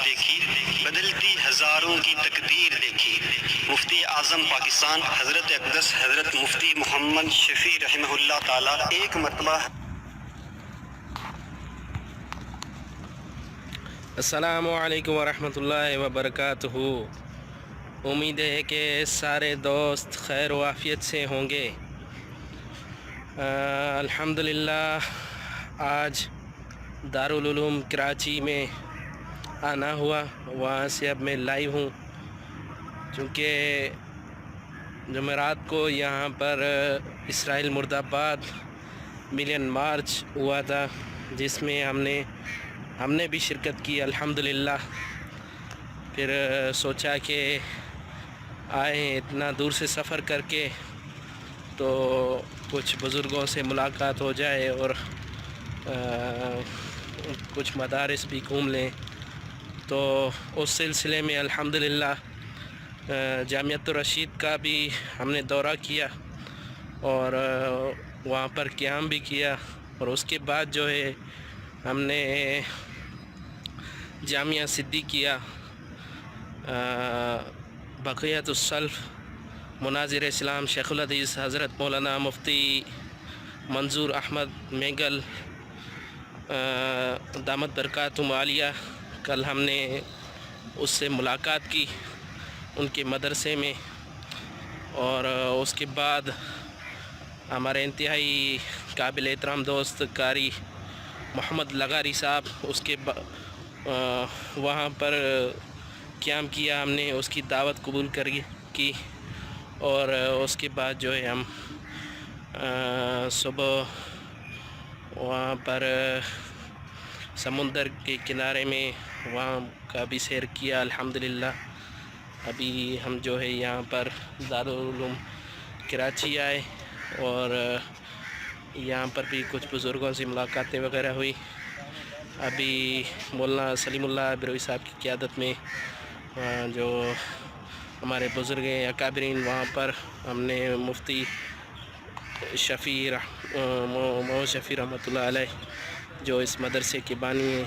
دیکھی، بدلتی ہزاروں کی تقدیر دیکھی۔ مفتی اعظم پاکستان حضرت اقدس حضرت مفتی محمد شفیع رحمہ اللہ تعالی ایک مرتبہ۔ السلام علیکم ورحمۃ اللہ وبرکاتہ۔ امید ہے کہ سارے دوست خیر و عافیت سے ہوں گے۔ الحمدللہ آج دارالعلوم کراچی میں آنا ہوا، وہاں سے اب میں لائیو ہوں، چونکہ جمعرات کو یہاں پر اسرائیل مرد آباد ملین مارچ ہوا تھا، جس میں ہم نے بھی شرکت کی الحمدللہ۔ پھر سوچا کہ آئیں اتنا دور سے سفر کر کے تو کچھ بزرگوں سے ملاقات ہو جائے اور کچھ مدارس بھی گھوم لیں۔ تو اس سلسلے میں الحمدللہ جامعۃ الرشید کا بھی ہم نے دورہ کیا اور وہاں پر قیام بھی کیا، اور اس کے بعد جو ہے ہم نے جامعہ صدیقیہ بقیت السلف مناظر اسلام شیخ الحدیث حضرت مولانا مفتی منظور احمد میگل دامت برکاتہم عالیہ، کل ہم نے اس سے ملاقات کی ان کے مدرسے میں، اور اس کے بعد ہمارے انتہائی قابل احترام دوست قاری محمد لغاری صاحب اس کے وہاں پر قیام کیا، ہم نے اس کی دعوت قبول کی، اور اس کے بعد جو ہے ہم صبح وہاں پر سمندر کے کنارے میں وہاں کا بھی سیر کیا الحمدللہ۔ ابھی ہم جو ہے یہاں پر دارالعلوم کراچی آئے، اور یہاں پر بھی کچھ بزرگوں سے ملاقاتیں وغیرہ ہوئی۔ ابھی مولانا سلیم اللہ بروی صاحب کی قیادت میں جو ہمارے بزرگ اکابرین، وہاں پر ہم نے مفتی شفیع محمد شفیع رحمۃ اللہ علیہ جو اس مدرسے کے بانی ہیں،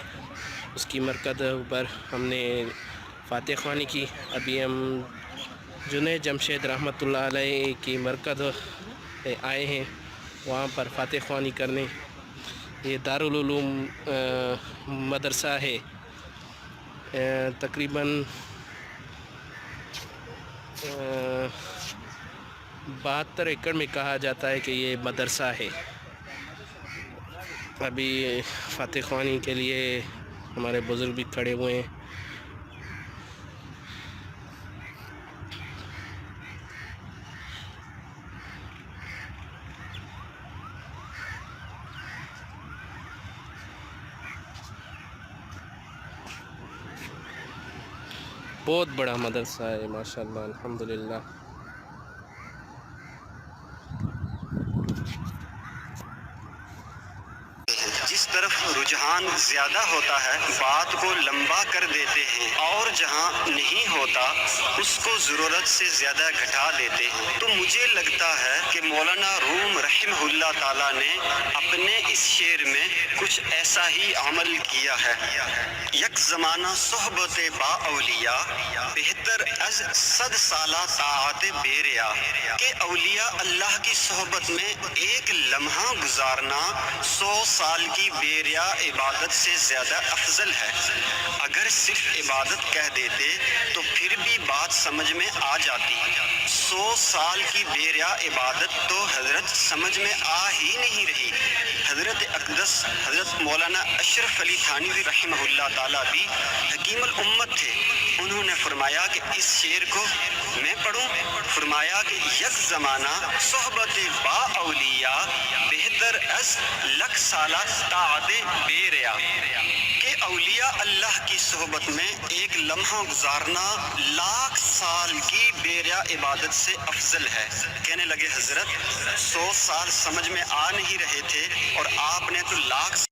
اس کی مرکز پر ہم نے فاتح خوانی کی۔ ابھی ہم جنید جمشید رحمۃ اللہ علیہ کی مرکز آئے ہیں وہاں پر فاتح خوانی کرنے۔ یہ دارالعلوم مدرسہ ہے، تقریباً 72 ایکڑ میں کہا جاتا ہے کہ یہ مدرسہ ہے۔ ابھی فاتح خوانی کے لیے ہمارے بزرگ بھی کھڑے ہوئے ہیں۔ بہت بڑا مدرسہ ہے ماشاءاللہ الحمدللہ۔ جس طرف رجحان زیادہ ہوتا ہے بات کو لمبا کر دیتے ہیں، اور جہاں نہیں ہوتا اس کو ضرورت سے زیادہ گھٹا دیتے ہیں۔ تو مجھے لگتا ہے کہ مولانا روم رحمہ اللہ تعالیٰ نے اپنے اس شعر میں کچھ ایسا ہی عمل کیا ہے۔ یک زمانہ صحبت با اولیاء بہتر از 100 سالہ طاعت بیریا، کہ اولیاء اللہ کی صحبت میں ایک لمحہ گزارنا 100 سال کی بیریا عبادت سے زیادہ افضل ہے۔ اگر صرف عبادت کہہ دیتے تو پھر بھی بات سمجھ میں آ جاتی۔ 100 سال کی بیریا عبادت تو حضرت سمجھ میں آ ہی نہیں رہی۔ حضرت اقدس حضرت مولانا اشرف علی تھانوی رحمہ اللہ تعالیٰ بھی حکیم الامت تھے۔ انہوں نے فرمایا کہ اس شعر کو میں پڑھوں، فرمایا کہ یک زمانہ صحبت با اولیاء بہتر از 100 سالہ طاعت بیریا، کہ اولیاء اللہ کی صحبت میں ایک لمحہ گزارنا 100 سال کی بیریا عبادت سے افضل ہے۔ کہنے لگے حضرت 100 سال سمجھ میں آ نہیں رہے تھے، اور آپ نے تو 100